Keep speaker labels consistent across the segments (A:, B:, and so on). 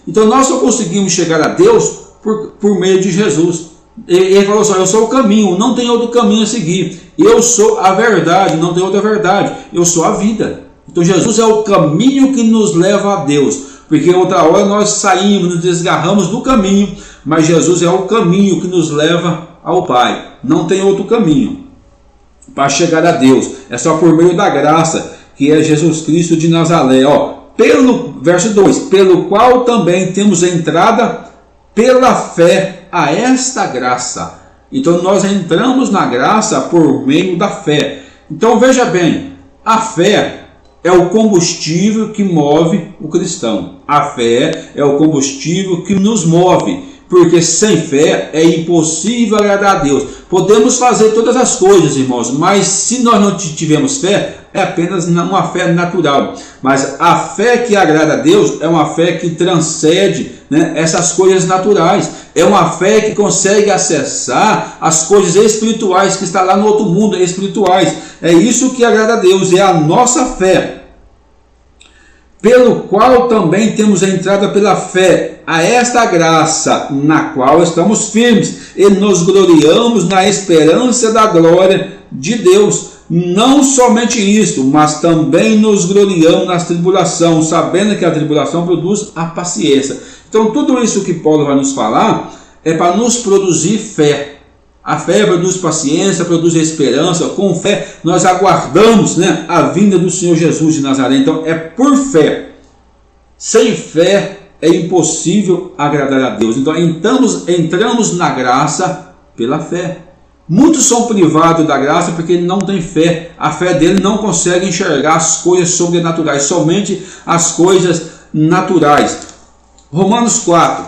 A: Então nós só conseguimos chegar a Deus por meio de Jesus. Ele falou assim: eu sou o caminho, não tem outro caminho a seguir. Eu sou a verdade, não tem outra verdade. Eu sou a vida. Então Jesus é o caminho que nos leva a Deus. Porque outra hora nós saímos, nos desgarramos do caminho, mas Jesus é o caminho que nos leva ao Pai. Não tem outro caminho para chegar a Deus. É só por meio da graça, que é Jesus Cristo de Nazaré. Verso 2: pelo qual também temos entrada pela fé a esta graça. Então nós entramos na graça por meio da fé. Então veja bem, a fé é o combustível que move o cristão. A fé é o combustível que nos move, porque sem fé é impossível agradar a Deus. Podemos fazer todas as coisas, irmãos, mas se nós não tivermos fé, é apenas uma fé natural. Mas a fé que agrada a Deus é uma fé que transcende, essas coisas naturais. É uma fé que consegue acessar as coisas espirituais que está lá no outro mundo, espirituais. É isso que agrada a Deus, é a nossa fé. Pelo qual também temos entrada pela fé a esta graça, na qual estamos firmes e nos gloriamos na esperança da glória de Deus. Não somente isto, mas também nos gloriamos nas tribulações, sabendo que a tribulação produz a paciência. Então tudo isso que Paulo vai nos falar é para nos produzir fé. A fé produz paciência, produz esperança. Com fé nós aguardamos a vinda do Senhor Jesus de Nazaré. Então é por fé. Sem fé é impossível agradar a Deus. Então entramos na graça pela fé. Muitos são privados da graça porque não têm fé. A fé dele não consegue enxergar as coisas sobrenaturais, somente as coisas naturais. Romanos 4,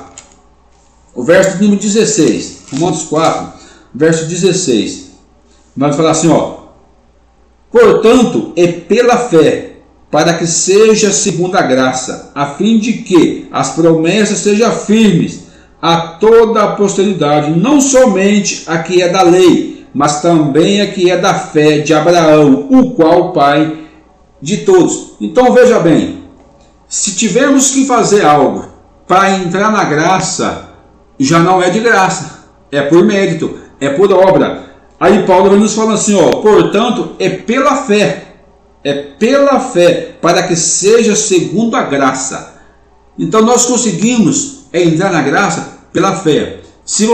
A: o verso número 16. Romanos 4, verso 16. Nós falamos assim, portanto, é pela fé, para que seja segundo a graça, a fim de que as promessas sejam firmes a toda a posteridade, não somente a que é da lei, mas também a que é da fé de Abraão, o qual pai de todos. Então veja bem, se tivermos que fazer algo para entrar na graça, já não é de graça, é por mérito, é por obra. Aí Paulo vai nos falando assim, portanto, é pela fé, para que seja segundo a graça. Então nós conseguimos entrar na graça pela fé. Se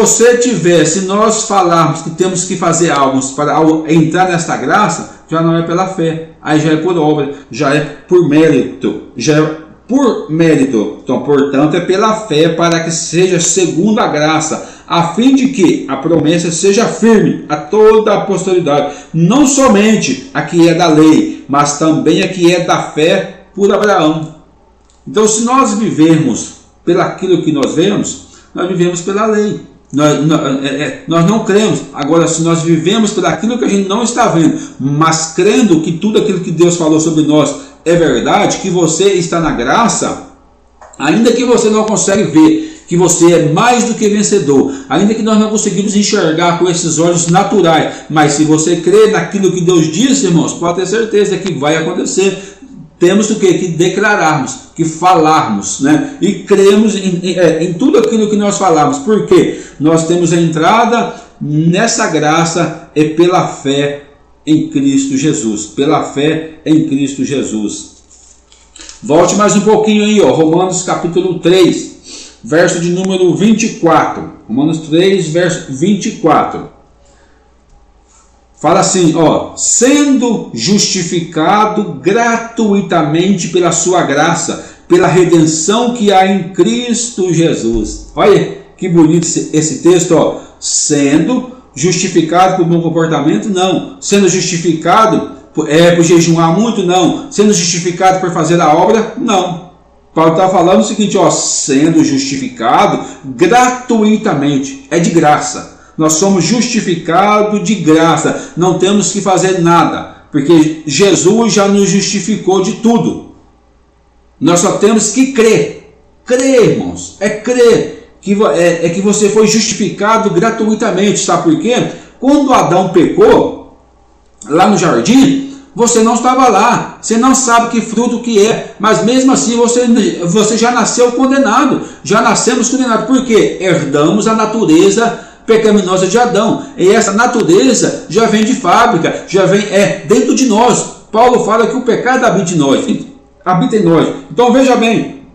A: nós falarmos que temos que fazer algo para entrar nesta graça, já não é pela fé, aí já é por obra, já é por mérito, Então, portanto, é pela fé, para que seja segundo a graça, a fim de que a promessa seja firme a toda a posteridade, não somente a que é da lei, mas também a que é da fé por Abraão. Então, se nós vivermos pelaquilo que nós vemos, nós vivemos pela lei. Nós não cremos. Agora, se nós vivemos pelaquilo que a gente não está vendo, mas crendo que tudo aquilo que Deus falou sobre nós é verdade, que você está na graça, ainda que você não consegue ver que você é mais do que vencedor, ainda que nós não conseguimos enxergar com esses olhos naturais, mas se você crê naquilo que Deus disse, irmãos, pode ter certeza que vai acontecer. Temos que declararmos, que falarmos, e cremos em tudo aquilo que nós falamos, porque nós temos a entrada nessa graça pela fé em Cristo Jesus, pela fé em Cristo Jesus. Volte mais um pouquinho aí, Romanos capítulo 3, verso de número 24. Romanos 3, verso 24. Fala assim, sendo justificado gratuitamente pela sua graça, pela redenção que há em Cristo Jesus. Olha que bonito esse texto, sendo justificado por bom comportamento? Não. Sendo justificado por jejuar muito? Não. Sendo justificado por fazer a obra? Não. Paulo está falando o seguinte, sendo justificado gratuitamente, é de graça. Nós somos justificados de graça, não temos que fazer nada, porque Jesus já nos justificou de tudo. Nós só temos que crer, irmãos, crer que você foi justificado gratuitamente. Sabe por quê? Quando Adão pecou, lá no jardim, Você não estava lá, você não sabe que fruto que é, mas mesmo assim você já nasceu condenado, já nascemos condenados. Por quê? Herdamos a natureza pecaminosa de Adão, e essa natureza já vem de fábrica, já vem dentro de nós. Paulo fala que o pecado habita em nós. Então veja bem,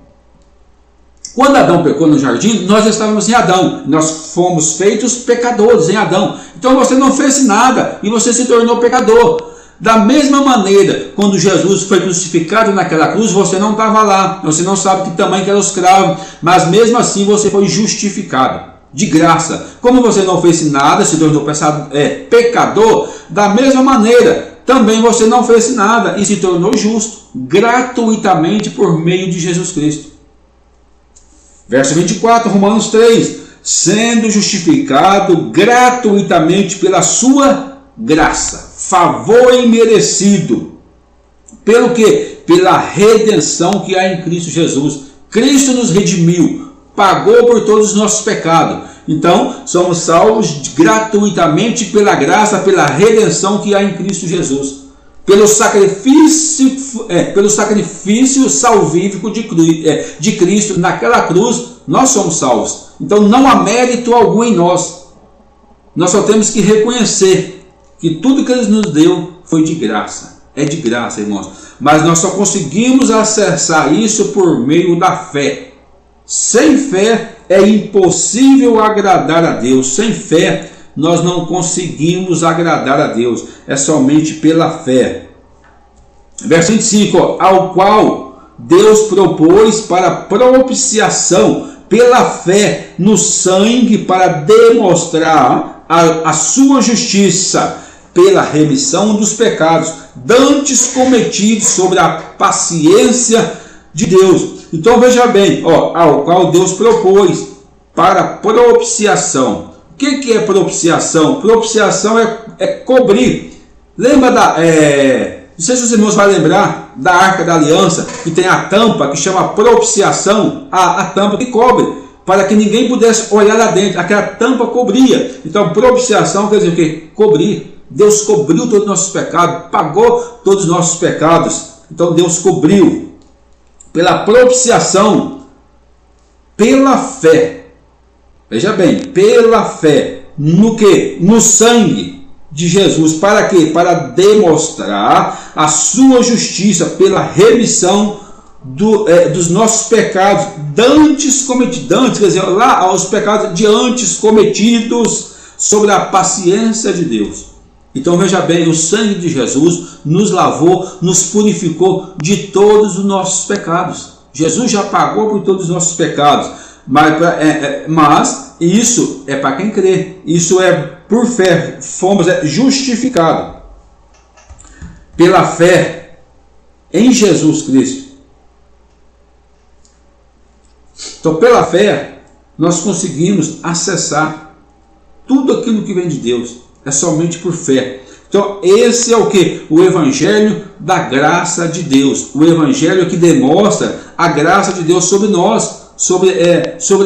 A: quando Adão pecou no jardim, nós estávamos em Adão, nós fomos feitos pecadores em Adão. Então você não fez nada e você se tornou pecador. Da mesma maneira, quando Jesus foi crucificado naquela cruz, você não estava lá, você não sabe que tamanho que era o escravo, mas mesmo assim você foi justificado, de graça. Como você não fez nada, se tornou pecador, da mesma maneira, também você não fez nada e se tornou justo, gratuitamente por meio de Jesus Cristo. Verso 24, Romanos 3, sendo justificado gratuitamente pela sua graça, favor imerecido. Pelo que? Pela redenção que há em Cristo Jesus. Cristo nos redimiu, pagou por todos os nossos pecados. Então, somos salvos gratuitamente pela graça, pela redenção que há em Cristo Jesus. Pelo sacrifício salvífico de Cristo naquela cruz, nós somos salvos. Então não há mérito algum em nós. Nós só temos que reconhecer que tudo que Ele nos deu foi de graça. É de graça, irmãos. Mas nós só conseguimos acessar isso por meio da fé. Sem fé é impossível agradar a Deus. Sem fé nós não conseguimos agradar a Deus. É somente pela fé. Verso 25, ao qual Deus propôs para propiciação pela fé no sangue para demonstrar a sua justiça pela remissão dos pecados dantes cometidos sobre a paciência de Deus. Então veja bem, ao qual Deus propôs para propiciação. O que é propiciação? Propiciação é cobrir. Lembra não sei se os irmãos vão lembrar da Arca da Aliança, que tem a tampa que chama propiciação, a tampa que cobre, para que ninguém pudesse olhar lá dentro. Aquela tampa cobria. Então propiciação quer dizer o quê? Cobrir. Deus cobriu todos os nossos pecados, pagou todos os nossos pecados. Então Deus cobriu. Pela propiciação, pela fé. Veja bem, pela fé. No que? No sangue de Jesus. Para quê? Para demonstrar a sua justiça pela remissão dos nossos pecados dantes cometidos. Quer dizer, lá os pecados de antes cometidos sobre a paciência de Deus. Então veja bem, o sangue de Jesus nos lavou, nos purificou de todos os nossos pecados. Jesus já pagou por todos os nossos pecados, mas isso é para quem crê, isso é por fé, fomos justificados pela fé em Jesus Cristo. Então pela fé nós conseguimos acessar tudo aquilo que vem de Deus. É somente por fé. Então esse é o que? O Evangelho da graça de Deus. O Evangelho que demonstra a graça de Deus sobre nós, sobre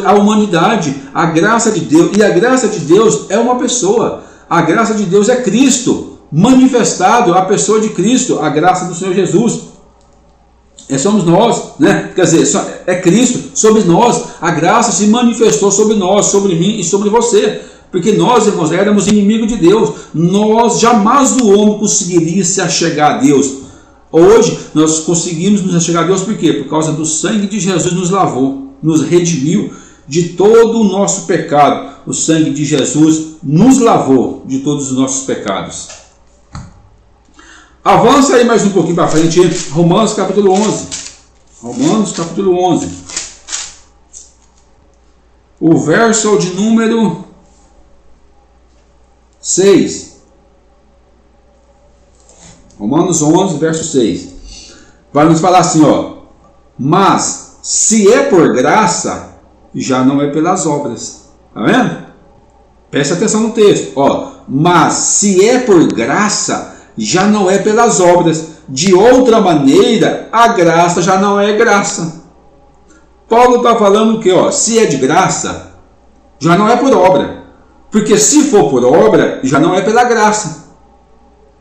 A: a humanidade. A graça de Deus. E a graça de Deus é uma pessoa. A graça de Deus é Cristo, manifestado a pessoa de Cristo, a graça do Senhor Jesus. Somos nós, né? Quer dizer, é Cristo sobre nós. A graça se manifestou sobre nós, sobre mim e sobre você. Porque nós, irmãos, éramos inimigos de Deus. Nós jamais o homem conseguiria se achegar a Deus. Hoje nós conseguimos nos achegar a Deus por quê? Por causa do sangue de Jesus nos lavou, nos redimiu de todo o nosso pecado. O sangue de Jesus nos lavou de todos os nossos pecados. Avança aí mais um pouquinho para frente. Romanos capítulo 11. Romanos capítulo 11. O verso de número 6. Romanos 11, verso 6. Vai nos falar assim, mas se é por graça, já não é pelas obras. Tá vendo? Presta atenção no texto. Mas se é por graça, já não é pelas obras. De outra maneira, a graça já não é graça. Paulo está falando que, se é de graça, já não é por obra. Porque se for por obra, já não é pela graça.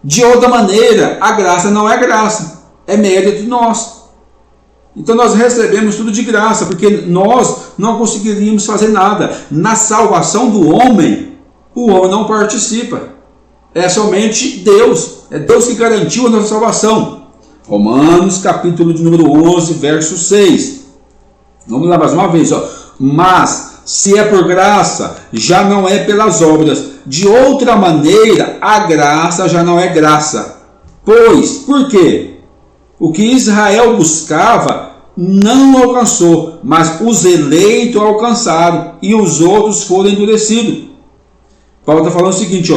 A: De outra maneira, a graça não é graça, é mérito nosso. Então nós recebemos tudo de graça, porque nós não conseguiríamos fazer nada. Na salvação do homem, o homem não participa. É somente Deus. É Deus que garantiu a nossa salvação. Romanos, capítulo de número 11, verso 6. Vamos lá mais uma vez. Mas, se é por graça, já não é pelas obras. De outra maneira, a graça já não é graça. Pois, por quê? O que Israel buscava não alcançou, mas os eleitos alcançaram e os outros foram endurecidos. Paulo está falando o seguinte,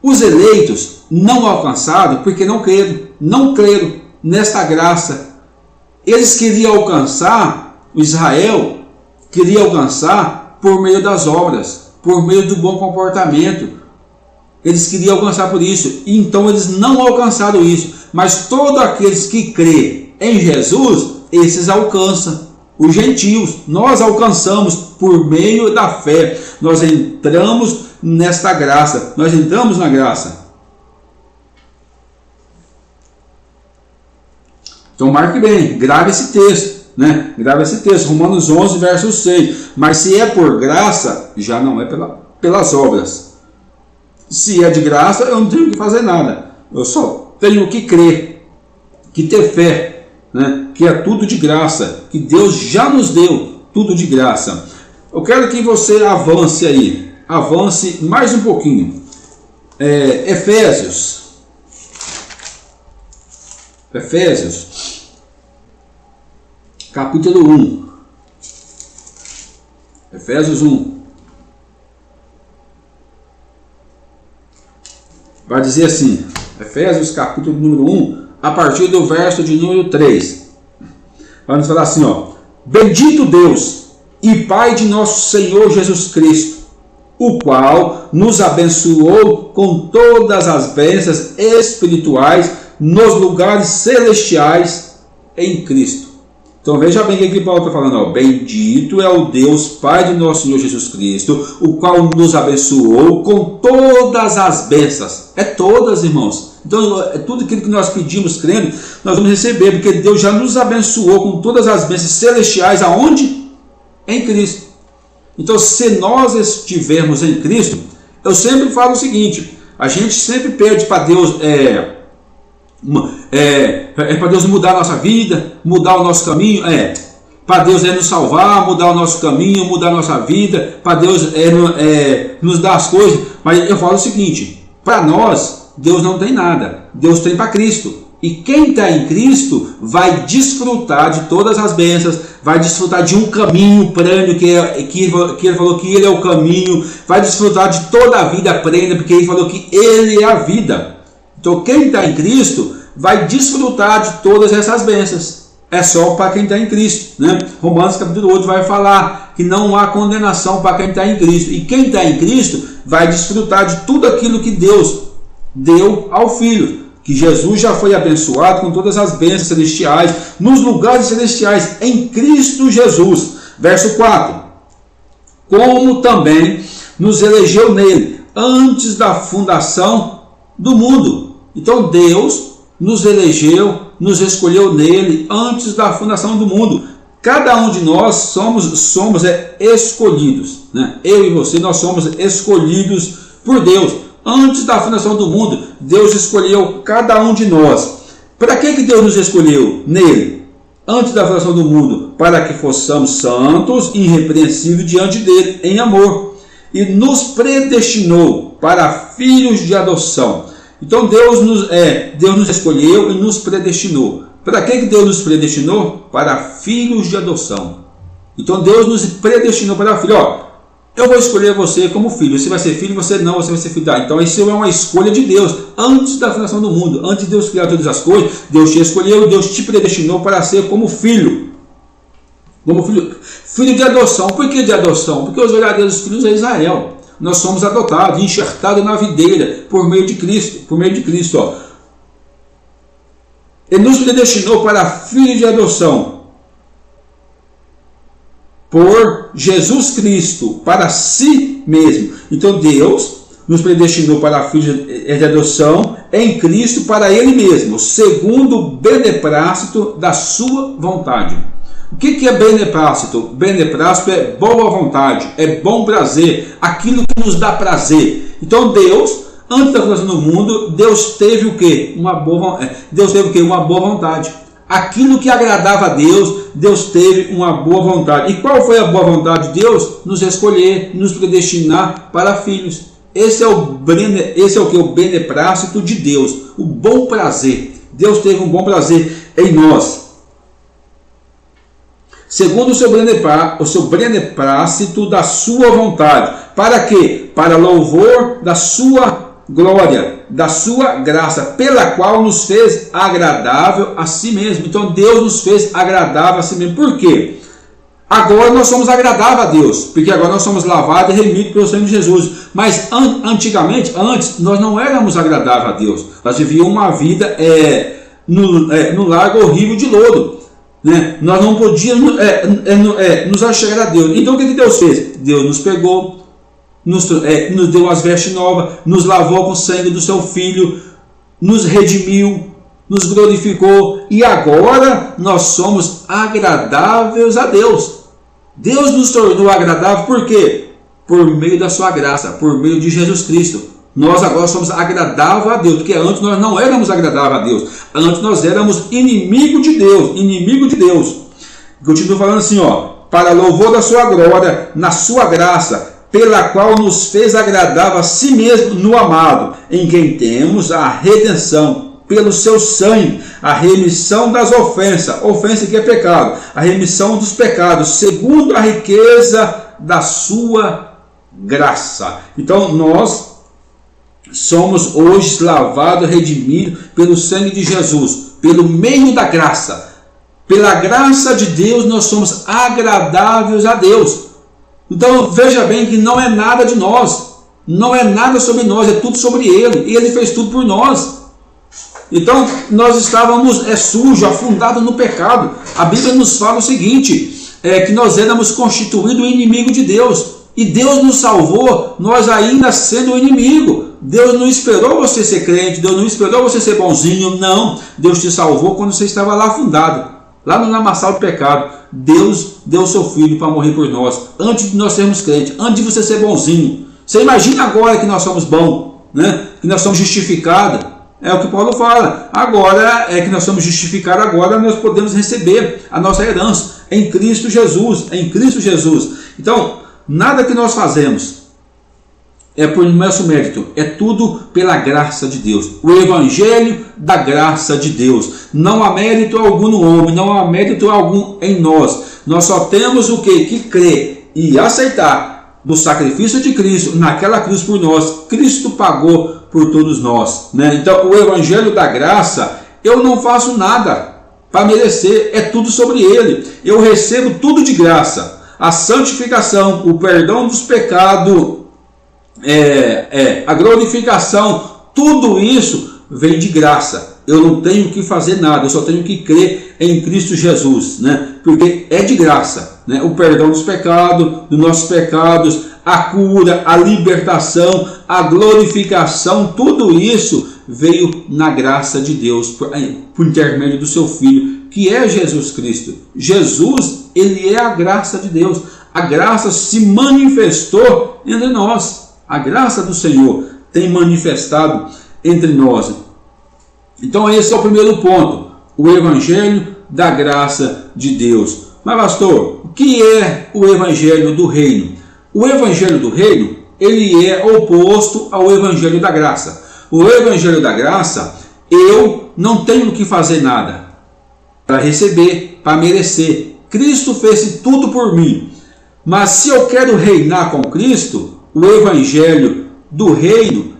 A: os eleitos não alcançaram porque não creram nesta graça. Eles queriam alcançar, Israel queria alcançar por meio das obras, por meio do bom comportamento. Eles queriam alcançar por isso, então eles não alcançaram isso. Mas todos aqueles que crêem em Jesus, esses alcançam. Os gentios, nós alcançamos por meio da fé. Nós entramos nesta graça, nós entramos na graça. Então marque bem, grave esse texto, grave esse texto, Romanos 11, verso 6. Mas se é por graça, já não é pelas obras. Se é de graça, eu não tenho que fazer nada, eu só tenho que crer, que ter fé, que é tudo de graça, que Deus já nos deu tudo de graça. Eu quero que você avance aí, avance mais um pouquinho. Efésios, capítulo 1. Efésios 1. Vai dizer assim, Efésios capítulo número 1, a partir do verso de número 3. Vamos falar assim, bendito Deus e Pai de nosso Senhor Jesus Cristo, o qual nos abençoou com todas as bênçãos espirituais nos lugares celestiais em Cristo. Então veja bem o que Paulo está falando. Bendito é o Deus Pai de nosso Senhor Jesus Cristo, o qual nos abençoou com todas as bênçãos. É todas, irmãos. Então é tudo aquilo que nós pedimos crendo, nós vamos receber, porque Deus já nos abençoou com todas as bênçãos celestiais. Aonde? Em Cristo. Então se nós estivermos em Cristo, eu sempre falo o seguinte, a gente sempre pede para Deus para Deus mudar a nossa vida, mudar o nosso caminho, para Deus nos salvar, mudar o nosso caminho, mudar a nossa vida, para Deus nos dar as coisas. Mas eu falo o seguinte, para nós Deus não tem nada, Deus tem para Cristo. E quem está em Cristo vai desfrutar de todas as bênçãos, vai desfrutar de um caminho plano, que ele falou que ele é o caminho, vai desfrutar de toda a vida plena, porque ele falou que ele é a vida. Então quem está em Cristo vai desfrutar de todas essas bênçãos. É só para quem está em Cristo. Romanos capítulo 8 vai falar que não há condenação para quem está em Cristo. E quem está em Cristo vai desfrutar de tudo aquilo que Deus deu ao Filho. Que Jesus já foi abençoado com todas as bênçãos celestiais, nos lugares celestiais, em Cristo Jesus. Verso 4. Como também nos elegeu nele, antes da fundação do mundo. Então Deus nos elegeu, nos escolheu nele, antes da fundação do mundo. Cada um de nós somos escolhidos. Eu e você, nós somos escolhidos por Deus. Antes da fundação do mundo, Deus escolheu cada um de nós. Para que Deus nos escolheu nele? Antes da fundação do mundo, para que fossemos santos e irrepreensíveis diante dele, em amor. E nos predestinou para filhos de adoção. Então Deus nos escolheu e nos predestinou. Para que Deus nos predestinou? Para filhos de adoção. Então Deus nos predestinou para filhos. Eu vou escolher você como filho. Você vai ser filho, você não, você vai ser filho. Então isso é uma escolha de Deus. Antes da fundação do mundo, antes de Deus criar todas as coisas, Deus te escolheu, Deus te predestinou para ser como filho. Como filho de adoção. Por que de adoção? Porque os verdadeiros filhos é Israel. Nós somos adotados, enxertados na videira por meio de Cristo. Ele nos predestinou para filhos de adoção por Jesus Cristo, para si mesmo. Então Deus nos predestinou para a filha de adoção em Cristo para Ele mesmo, segundo o beneplácito da sua vontade. O que é beneplácito? Beneplácito é boa vontade, é bom prazer, aquilo que nos dá prazer. Então Deus, antes da fundação do mundo, Deus teve o quê? Deus teve o quê? Uma boa vontade. Aquilo que agradava a Deus, Deus teve uma boa vontade. E qual foi a boa vontade de Deus? Nos escolher, nos predestinar para filhos. Esse é o que? O beneplácito de Deus, o bom prazer. Deus teve um bom prazer em nós. Segundo o seu beneplácito da sua vontade. Para quê? Para louvor da sua glória, da sua graça, pela qual nos fez agradável a si mesmo. Então Deus nos fez agradável a si mesmo. Por quê? Agora nós somos agradáveis a Deus, porque agora nós somos lavados e remidos pelo sangue de Jesus. Mas antes, nós não éramos agradáveis a Deus. Nós vivíamos uma vida no lago horrível de lodo. Né? Nós não podíamos nos achegar a Deus. Então o que Deus fez? Deus nos pegou, nos deu as vestes novas, nos lavou com o sangue do seu Filho, nos redimiu, nos glorificou, e agora nós somos agradáveis a Deus. Deus nos tornou agradável por quê? Por meio da sua graça, por meio de Jesus Cristo. Nós agora somos agradáveis a Deus, porque antes nós não éramos agradáveis a Deus. Antes nós éramos inimigo de Deus. Continua falando assim, para louvor da sua glória, na sua graça, pela qual nos fez agradável a si mesmo no amado, em quem temos a redenção, pelo seu sangue, a remissão das ofensa que é pecado, a remissão dos pecados, segundo a riqueza da sua graça. Então nós somos hoje lavados, redimidos pelo sangue de Jesus, pelo meio da graça. Pela graça de Deus nós somos agradáveis a Deus. Então veja bem que não é nada de nós, não é nada sobre nós, é tudo sobre Ele, e Ele fez tudo por nós. Então nós estávamos sujos, afundados no pecado. A Bíblia nos fala o seguinte, que nós éramos constituídos inimigo de Deus, e Deus nos salvou, nós ainda sendo o inimigo. Deus não esperou você ser crente, Deus não esperou você ser bonzinho, não. Deus te salvou quando você estava lá afundado, lá no lamaçal do pecado. Deus deu o seu Filho para morrer por nós, antes de nós sermos crentes, antes de você ser bonzinho. Você imagina agora que nós somos bons, né? Que nós somos justificados. É o que Paulo fala. Agora é que nós somos justificados, agora nós podemos receber a nossa herança em Cristo Jesus, em Cristo Jesus. Então, nada que nós fazemos é por nosso mérito, é tudo pela graça de Deus. O Evangelho da graça de Deus. Não há mérito algum no homem, não há mérito algum em nós. Nós só temos o quê? Que crer e aceitar do sacrifício de Cristo naquela cruz por nós. Cristo pagou por todos nós, né? Então o Evangelho da graça, eu não faço nada para merecer, é tudo sobre Ele. Eu recebo tudo de graça. A santificação, o perdão dos pecados, a glorificação, tudo isso vem de graça. Eu não tenho que fazer nada, eu só tenho que crer em Cristo Jesus, né? Porque é de graça, né? O perdão dos nossos pecados, a cura, a libertação, a glorificação, tudo isso veio na graça de Deus, por intermédio do seu Filho, que é Jesus Cristo. Jesus, ele é a graça de Deus. A graça se manifestou entre nós. A graça do Senhor tem manifestado entre nós. Então esse é o primeiro ponto, o Evangelho da graça de Deus. Mas pastor, o que é o Evangelho do Reino? O Evangelho do Reino, ele é oposto ao Evangelho da graça. O Evangelho da graça, eu não tenho que fazer nada para receber, para merecer. Cristo fez tudo por mim. Mas se eu quero reinar com Cristo, o Evangelho do Reino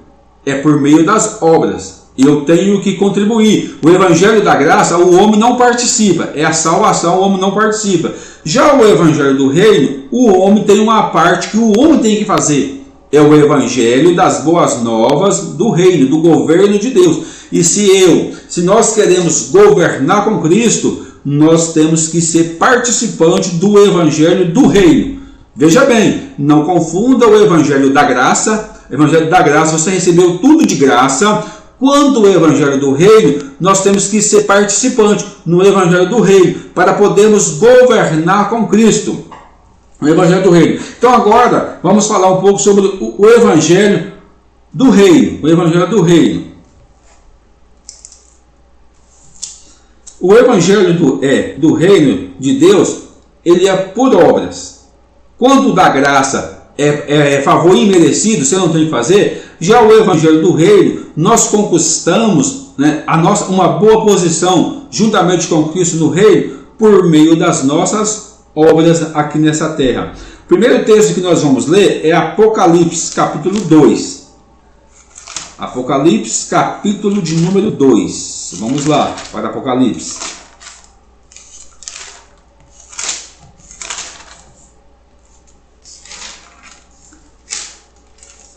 A: é por meio das obras. Eu tenho que contribuir. O Evangelho da graça, o homem não participa. É a salvação, o homem não participa. Já o Evangelho do Reino, o homem tem uma parte que o homem tem que fazer. É o Evangelho das boas novas do Reino, do governo de Deus. E se nós queremos governar com Cristo, nós temos que ser participantes do Evangelho do Reino. Veja bem, não confunda o Evangelho da graça Evangelho da graça, você recebeu tudo de graça. Quanto ao Evangelho do Reino, nós temos que ser participante no Evangelho do Reino, para podermos governar com Cristo. O Evangelho do Reino. Então agora, vamos falar um pouco sobre o Evangelho do Reino. O Evangelho do Reino. O Evangelho do Reino de Deus, ele é por obras. Quanto da graça é favor imerecido, você não tem que fazer. Já o Evangelho do Reino, nós conquistamos, né, uma boa posição juntamente com Cristo no Reino por meio das nossas obras aqui nessa terra. O primeiro texto que nós vamos ler é Apocalipse, capítulo 2. Apocalipse, capítulo de número 2. Vamos lá para Apocalipse.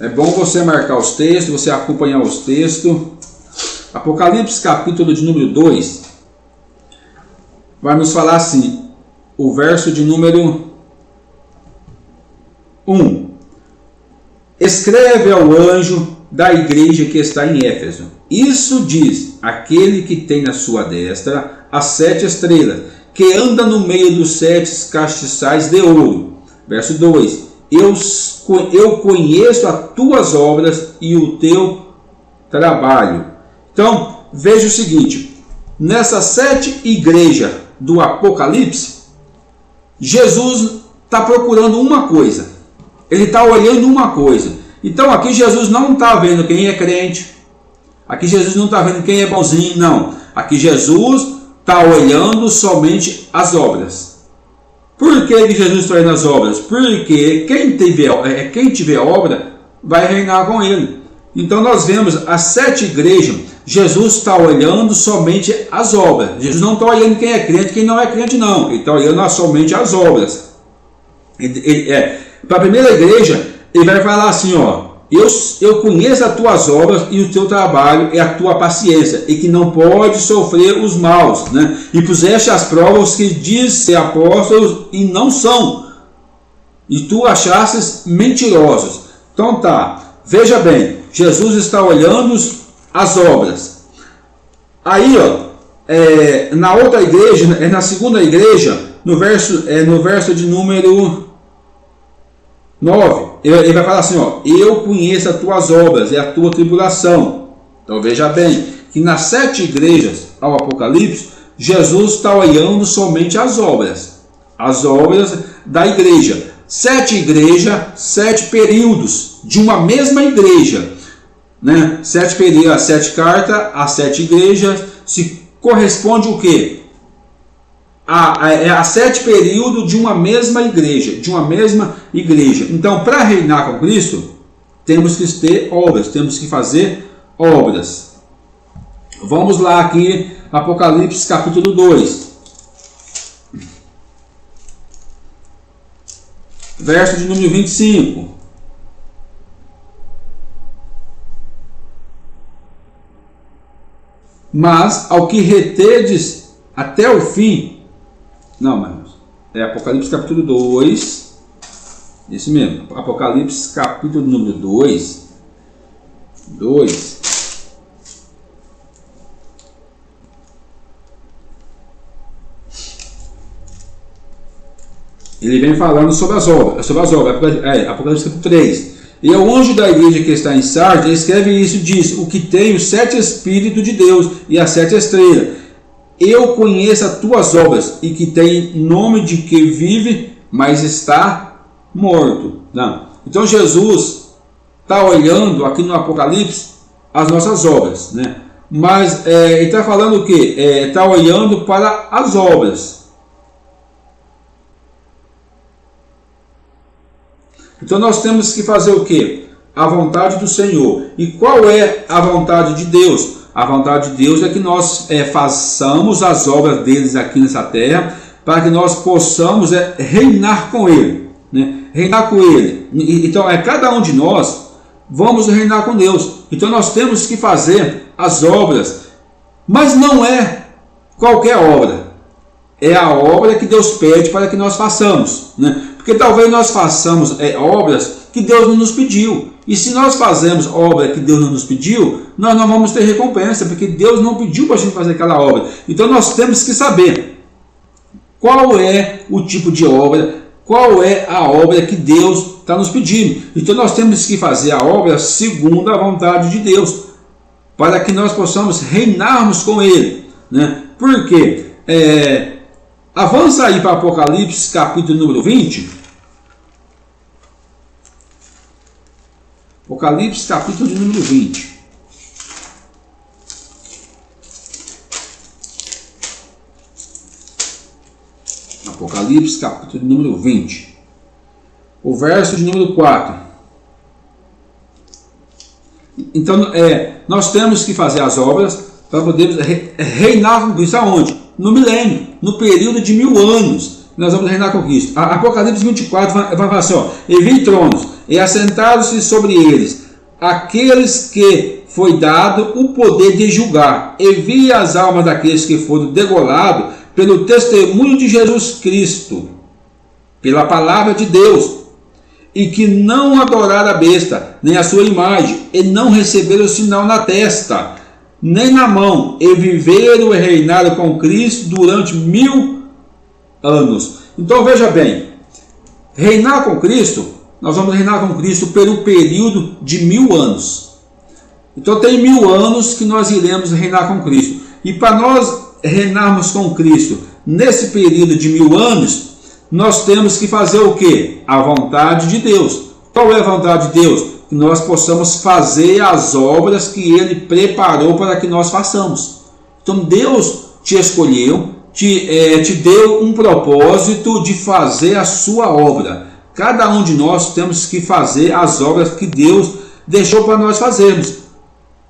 A: É bom você marcar os textos, você acompanhar os textos. Apocalipse, capítulo de número 2, vai nos falar assim, o verso de número 1. Escreve ao anjo da igreja que está em Éfeso. Isso diz aquele que tem na sua destra as 7 estrelas, que anda no meio dos 7 castiçais de ouro. Verso 2. Eu conheço as tuas obras e o teu trabalho. Então, veja o seguinte. Nessas 7 igrejas do Apocalipse, Jesus está procurando uma coisa. Ele está olhando uma coisa. Então aqui Jesus não está vendo quem é crente. Aqui Jesus não está vendo quem é bonzinho, não. Aqui Jesus está olhando somente as obras. Por que Jesus está olhando as obras? Porque quem tiver obra vai reinar com ele. Então nós vemos as 7 igrejas. Jesus está olhando somente as obras. Jesus não está olhando quem é crente e quem não é crente, não. Ele está olhando somente as obras. Para a primeira igreja, ele vai falar assim, ó, eu conheço as tuas obras e o teu trabalho e a tua paciência, e que não pode sofrer os maus, né? E puseste as provas que diz ser apóstolos e não são, e tu achastes mentirosos. Então tá, veja bem, Jesus está olhando as obras. Aí, ó, na outra igreja, na segunda igreja, no verso de número 9, ele vai falar assim, ó, eu conheço as tuas obras e a tua tribulação. Então veja bem, que nas 7 igrejas ao Apocalipse, Jesus está olhando somente as obras da igreja. 7 igrejas, 7 períodos de uma mesma igreja, né? 7 períodos, as 7 cartas, as 7 igrejas, se corresponde o quê? A 7 períodos de uma mesma igreja, Então, para reinar com Cristo, temos que ter obras, temos que fazer obras. Vamos lá aqui, Apocalipse capítulo 2. Verso de número 25. Mas ao que retedes até o fim. Não, mas é Apocalipse capítulo 2. Isso mesmo. Apocalipse capítulo número 2. Ele vem falando sobre as obras. Apocalipse capítulo 3. E ao anjo da igreja que está em Sardes, escreve isso, diz: o que tem os 7 Espíritos de Deus e as 7 estrelas. Eu conheço as tuas obras, e que tem nome de que vive, mas está morto. Não. Então Jesus está olhando aqui no Apocalipse as nossas obras, né? Mas ele está falando o quê? Está olhando para as obras. Então nós temos que fazer o quê? A vontade do Senhor. E qual é a vontade de Deus? A vontade de Deus é que nós façamos as obras deles aqui nessa terra, para que nós possamos reinar com Ele, né? Reinar com Ele. Então cada um de nós vamos reinar com Deus. Então nós temos que fazer as obras, mas não é qualquer obra. É a obra que Deus pede para que nós façamos, né? Porque talvez nós façamos obras que Deus não nos pediu. E se nós fazemos obra que Deus não nos pediu, nós não vamos ter recompensa, porque Deus não pediu para a gente fazer aquela obra. Então nós temos que saber qual é o tipo de obra, qual é a obra que Deus está nos pedindo. Então nós temos que fazer a obra segundo a vontade de Deus, para que nós possamos reinarmos com Ele, né? Por quê? Avança aí para Apocalipse, capítulo número 20. Apocalipse, capítulo de número 20. Apocalipse, capítulo de número 20. O verso de número 4. Então, nós temos que fazer as obras para podermos reinar com Cristo. Aonde? No milênio, no período de 1000 anos. Nós vamos reinar com Cristo. Apocalipse 24 vai falar assim, e vi tronos, e assentaram-se sobre eles aqueles que foi dado o poder de julgar, e vi as almas daqueles que foram degolados pelo testemunho de Jesus Cristo, pela palavra de Deus, e que não adoraram a besta, nem a sua imagem, e não receberam o sinal na testa, nem na mão, e viveram e reinaram com Cristo durante 1000 anos. Então veja bem, reinar com Cristo, nós vamos reinar com Cristo pelo período de 1000 anos. Então tem 1000 anos que nós iremos reinar com Cristo. E para nós reinarmos com Cristo nesse período de 1000 anos, nós temos que fazer o quê? A vontade de Deus. Qual é a vontade de Deus? Que nós possamos fazer as obras que Ele preparou para que nós façamos. Então Deus te escolheu, te deu um propósito de fazer a sua obra. Cada um de nós temos que fazer as obras que Deus deixou para nós fazermos.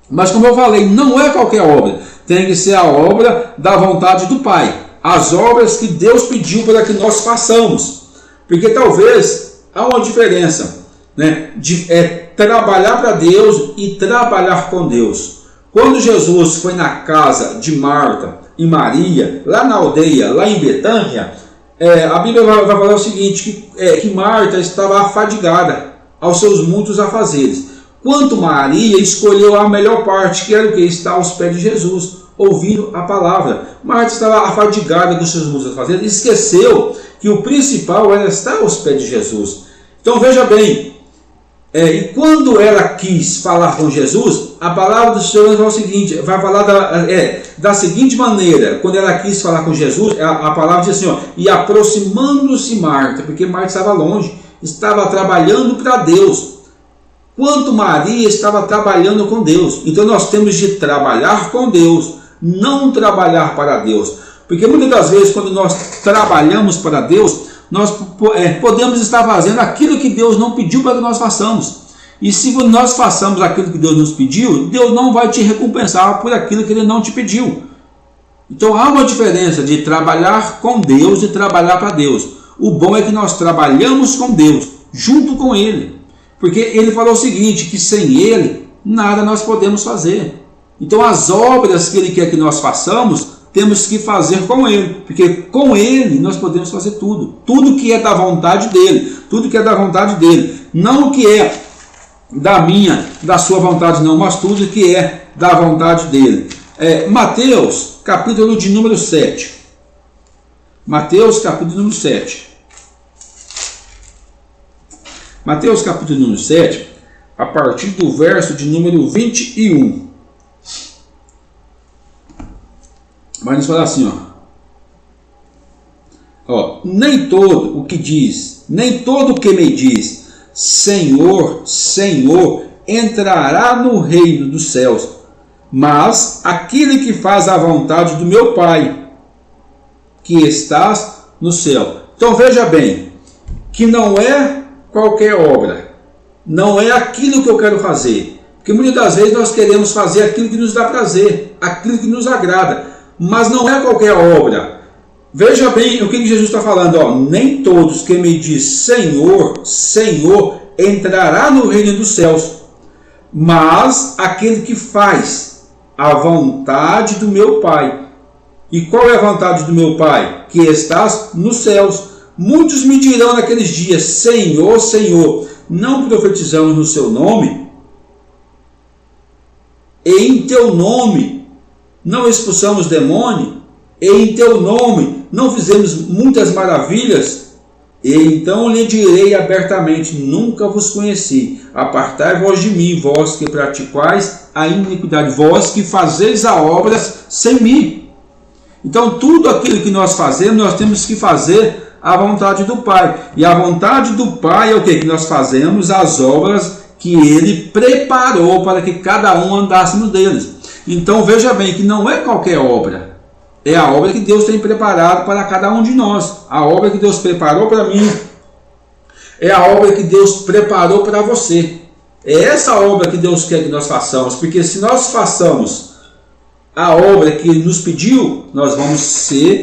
A: Mas como eu falei, não é qualquer obra. Tem que ser a obra da vontade do Pai. As obras que Deus pediu para que nós façamos. Porque talvez há uma diferença, né, de trabalhar para Deus e trabalhar com Deus. Quando Jesus foi na casa de Marta e Maria, lá na aldeia, lá em Betânia, a Bíblia vai falar o seguinte, que Marta estava afadigada aos seus muitos afazeres, quanto Maria escolheu a melhor parte, que era o que? Estar aos pés de Jesus, ouvindo a palavra. Marta estava afadigada com os seus muitos afazeres, esqueceu que o principal era estar aos pés de Jesus. Então veja bem, e quando ela quis falar com Jesus, a palavra do Senhor vai, vai falar da seguinte maneira. Quando ela quis falar com Jesus, a palavra diz assim, e aproximando-se Marta, porque Marta estava longe, estava trabalhando para Deus, quanto Maria estava trabalhando com Deus. Então nós temos de trabalhar com Deus, não trabalhar para Deus, porque muitas das vezes quando nós trabalhamos para Deus, nós podemos estar fazendo aquilo que Deus não pediu para que nós façamos. E se nós façamos aquilo que Deus nos pediu, Deus não vai te recompensar por aquilo que Ele não te pediu. Então há uma diferença de trabalhar com Deus e trabalhar para Deus. O bom é que nós trabalhamos com Deus, junto com Ele. Porque Ele falou o seguinte, que sem Ele, nada nós podemos fazer. Então as obras que Ele quer que nós façamos, temos que fazer com Ele, porque com Ele nós podemos fazer tudo. Tudo que é da vontade dEle, tudo que é da vontade dEle. Não o que é da sua vontade não, mas tudo que é da vontade dEle. Mateus, capítulo de número 7. Mateus, capítulo número 7. Mateus, capítulo número 7, a partir do verso de número 21. Mas nos fala assim, nem todo o que diz, nem todo o que me diz, Senhor, Senhor, entrará no reino dos céus, mas aquele que faz a vontade do meu Pai, que estás no céu. Então veja bem, que não é qualquer obra, não é aquilo que eu quero fazer, porque muitas das vezes nós queremos fazer aquilo que nos dá prazer, aquilo que nos agrada, mas não é qualquer obra. Veja bem o que Jesus está falando, nem todos que me diz Senhor, Senhor, entrará no reino dos céus, mas aquele que faz a vontade do meu Pai. E qual é a vontade do meu Pai? Que estás nos céus. Muitos me dirão naqueles dias, Senhor, Senhor, não profetizamos no seu nome, e em teu nome não expulsamos demônio, e em teu nome não fizemos muitas maravilhas, e então lhe direi abertamente: nunca vos conheci, apartai-vos de mim, vós que praticais a iniquidade, vós que fazeis as obras sem mim. Então tudo aquilo que nós fazemos, nós temos que fazer a vontade do Pai, e a vontade do Pai é o que nós fazemos? As obras que Ele preparou para que cada um andássemos deles. Então veja bem que não é qualquer obra, é a obra que Deus tem preparado para cada um de nós. A obra que Deus preparou para mim é a obra que Deus preparou para você. É essa obra que Deus quer que nós façamos, porque se nós façamos a obra que Ele nos pediu, nós vamos ser